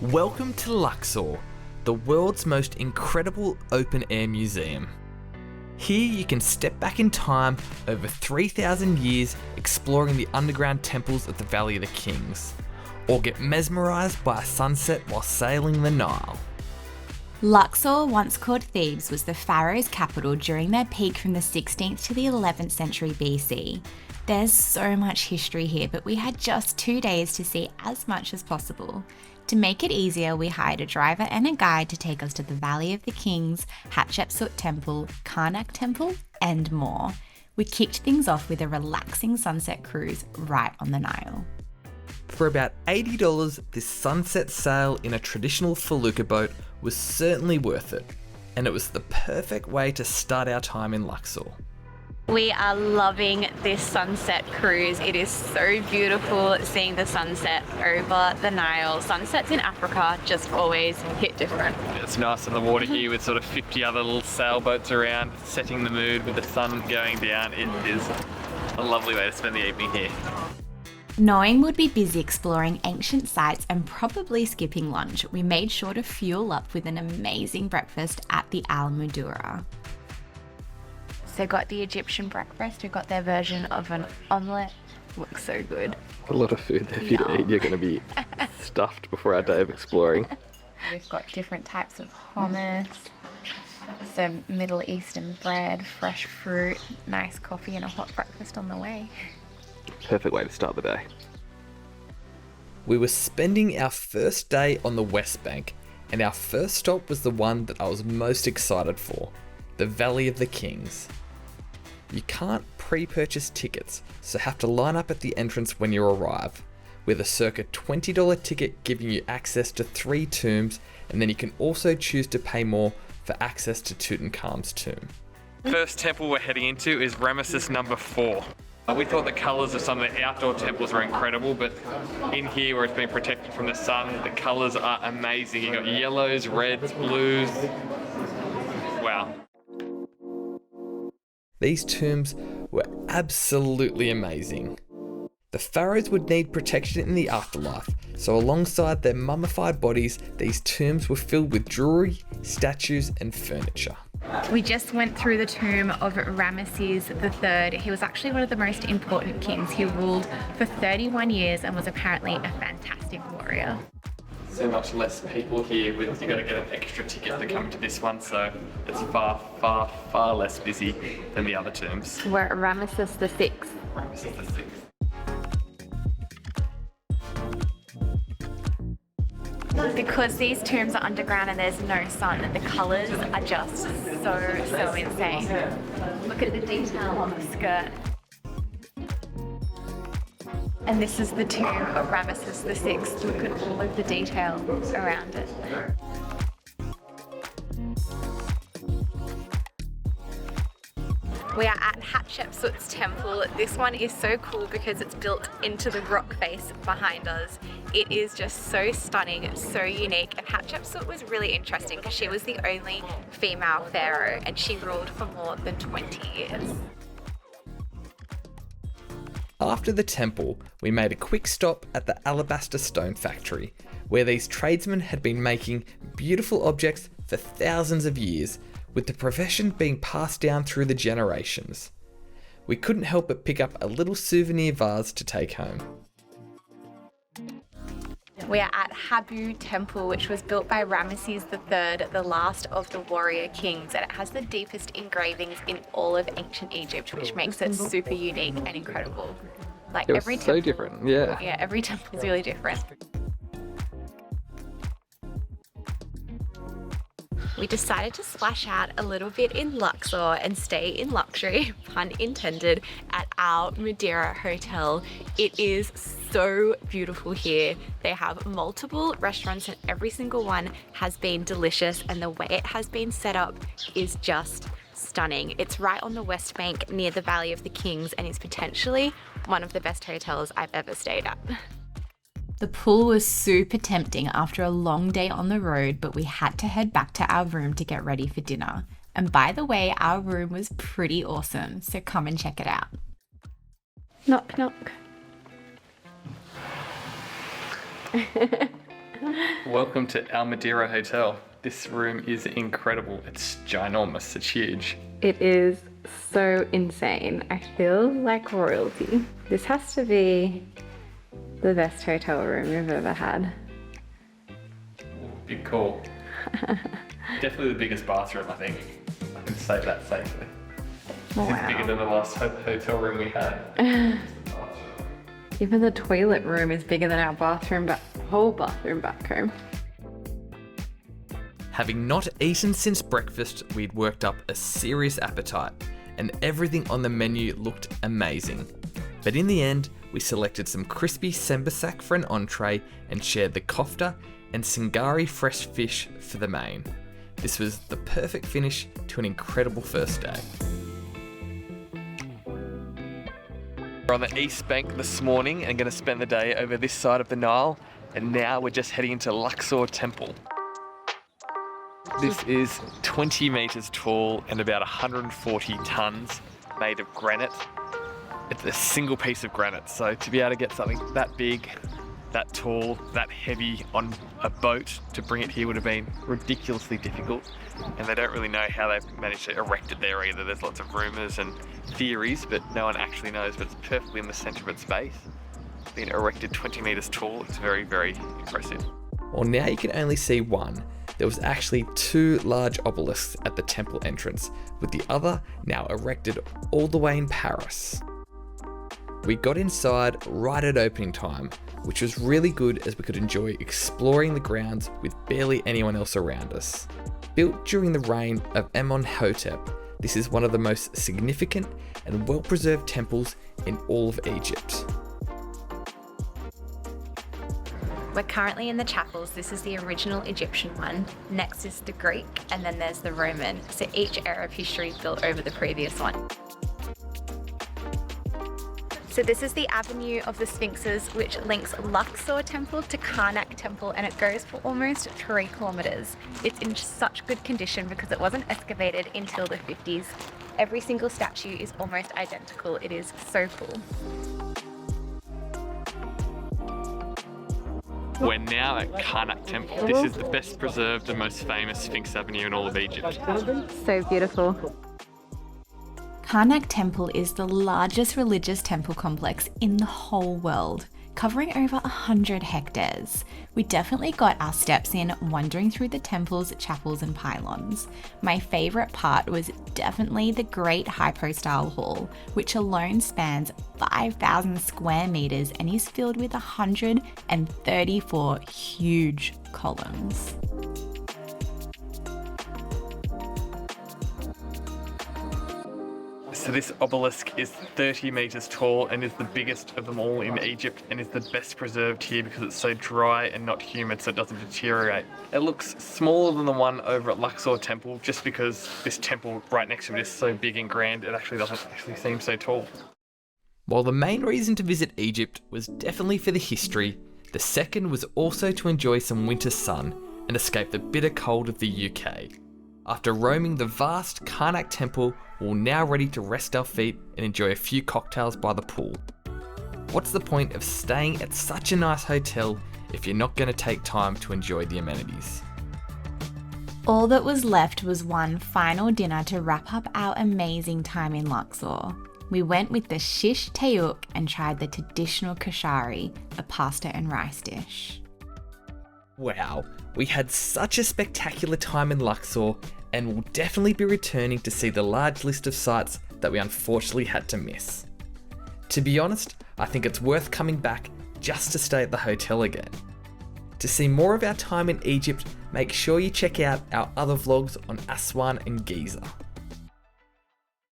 Welcome to Luxor, the world's most incredible open-air museum. Here you can step back in time over 3,000 years exploring the underground temples of the Valley of the Kings, or get mesmerised by a sunset while sailing the Nile. Luxor, once called Thebes, was the pharaoh's capital during their peak from the 16th to the 11th century BC. There's so much history here, but we had just 2 days to see as much as possible. To make it easier, we hired a driver and a guide to take us to the Valley of the Kings, Hatshepsut Temple, Karnak Temple, and more. We kicked things off with a relaxing sunset cruise right on the Nile. For about $80, this sunset sail in a traditional felucca boat was certainly worth it, and it was the perfect way to start our time in Luxor. We are loving this sunset cruise. It is so beautiful seeing the sunset over the Nile. Sunsets in Africa just always hit different. It's nice on the water here with sort of 50 other little sailboats around, setting the mood with the sun going down. It is a lovely way to spend the evening here. Knowing we'd be busy exploring ancient sites and probably skipping lunch, we made sure to fuel up with an amazing breakfast at the Moudira. So got the Egyptian breakfast, we got their version of an omelette. Looks so good. A lot of food there for you to eat. You're going to be stuffed before our day of exploring. We've got different types of hummus, some Middle Eastern bread, fresh fruit, nice coffee and a hot breakfast on the way. Perfect way to start the day. We were spending our first day on the West Bank, and our first stop was the one that I was most excited for, the Valley of the Kings. You can't pre-purchase tickets, so have to line up at the entrance when you arrive, with a circa $20 ticket giving you access to 3 tombs, and then you can also choose to pay more for access to Tutankhamun's tomb. First temple we're heading into is Ramesses number 4. We thought the colours of some of the outdoor temples were incredible, but in here where it's been protected from the sun, the colours are amazing. You've got yellows, reds, blues. Wow. These tombs were absolutely amazing. The pharaohs would need protection in the afterlife, so alongside their mummified bodies, these tombs were filled with jewellery, statues and furniture. We just went through the tomb of Ramesses III. He was actually one of the most important kings. He ruled for 31 years and was apparently a fantastic warrior. So much less people here, you've got to get an extra ticket to come to this one, so it's far less busy than the other tombs. We're at Ramesses VI. Ramesses VI. Because these tombs are underground and there's no sun, the colours are just so insane. Look at the detail on the skirt. And this is the tomb of Ramesses VI. Look at all of the detail around it. We are at Hatshepsut Temple. This one is so cool because it's built into the rock face behind us. It is just so stunning, so unique, and Hatshepsut was really interesting because she was the only female pharaoh and she ruled for more than 20 years. After the temple, we made a quick stop at the Alabaster stone factory, where these tradesmen had been making beautiful objects for thousands of years, with the profession being passed down through the generations. We couldn't help but pick up a little souvenir vase to take home. We are at Habu Temple, which was built by Ramesses III, the last of the warrior kings, and it has the deepest engravings in all of ancient Egypt, which makes it super unique and incredible. Like It was every so temple, different, yeah. Yeah, every temple is really different. We decided to splash out a little bit in Luxor and stay in luxury, pun intended, at our Moudira Hotel. It is so beautiful here. They have multiple restaurants and every single one has been delicious, and the way it has been set up is just stunning. It's right on the West Bank near the Valley of the Kings and is potentially one of the best hotels I've ever stayed at. The pool was super tempting after a long day on the road, but we had to head back to our room to get ready for dinner. And by the way, our room was pretty awesome, so come and check it out. Knock, knock. Welcome to our Moudira Hotel. This room is incredible. It's ginormous, it's huge. It is so insane. I feel like royalty. This has to be the best hotel room we've ever had. Big call. Definitely the biggest bathroom, I think. I can say that safely. This is bigger than the last hotel room we had. Even the toilet room is bigger than our bathroom, but whole bathroom back home. Having not eaten since breakfast, we'd worked up a serious appetite, and everything on the menu looked amazing. But in the end, we selected some crispy sembasak for an entree and shared the kofta and singari fresh fish for the main. This was the perfect finish to an incredible first day. We're on the east bank this morning and going to spend the day over this side of the Nile, and now we're just heading into Luxor Temple. This is 20 metres tall and about 140 tonnes, made of granite. It's a single piece of granite, so to be able to get something that big, that tall, that heavy on a boat to bring it here would have been ridiculously difficult, and they don't really know how they've managed to erect it there either. There's lots of rumours and theories, but no one actually knows, but it's perfectly in the centre of its base. It's been erected 20 metres tall. It's very, very impressive. Well, now you can only see one. There was actually two large obelisks at the temple entrance, with the other now erected all the way in Paris. We got inside right at opening time, which was really good as we could enjoy exploring the grounds with barely anyone else around us. Built during the reign of Amenhotep, this is one of the most significant and well-preserved temples in all of Egypt. We're currently in the chapels. This is the original Egyptian one. Next is the Greek, and then there's the Roman. So each era of history built over the previous one. So this is the Avenue of the Sphinxes, which links Luxor Temple to Karnak Temple, and it goes for almost 3 kilometers. It's in such good condition because it wasn't excavated until the 50s. Every single statue is almost identical. It is so cool. We're now at Karnak Temple. This is the best preserved and most famous Sphinx Avenue in all of Egypt. So beautiful. Karnak Temple is the largest religious temple complex in the whole world, covering over 100 hectares. We definitely got our steps in wandering through the temple's chapels and pylons. My favourite part was definitely the Great Hypostyle Hall, which alone spans 5,000 square metres and is filled with 134 huge columns. So this obelisk is 30 metres tall and is the biggest of them all in Egypt, and is the best preserved here because it's so dry and not humid, so it doesn't deteriorate. It looks smaller than the one over at Luxor Temple just because this temple right next to it is so big and grand, it actually doesn't seem so tall. While the main reason to visit Egypt was definitely for the history, the second was also to enjoy some winter sun and escape the bitter cold of the UK. After roaming the vast Karnak Temple, we're now ready to rest our feet and enjoy a few cocktails by the pool. What's the point of staying at such a nice hotel if you're not going to take time to enjoy the amenities? All that was left was one final dinner to wrap up our amazing time in Luxor. We went with the shish taouk and tried the traditional kashari, a pasta and rice dish. Wow, we had such a spectacular time in Luxor, and will definitely be returning to see the large list of sites that we unfortunately had to miss. To be honest, I think it's worth coming back just to stay at the hotel again. To see more of our time in Egypt, make sure you check out our other vlogs on Aswan and Giza.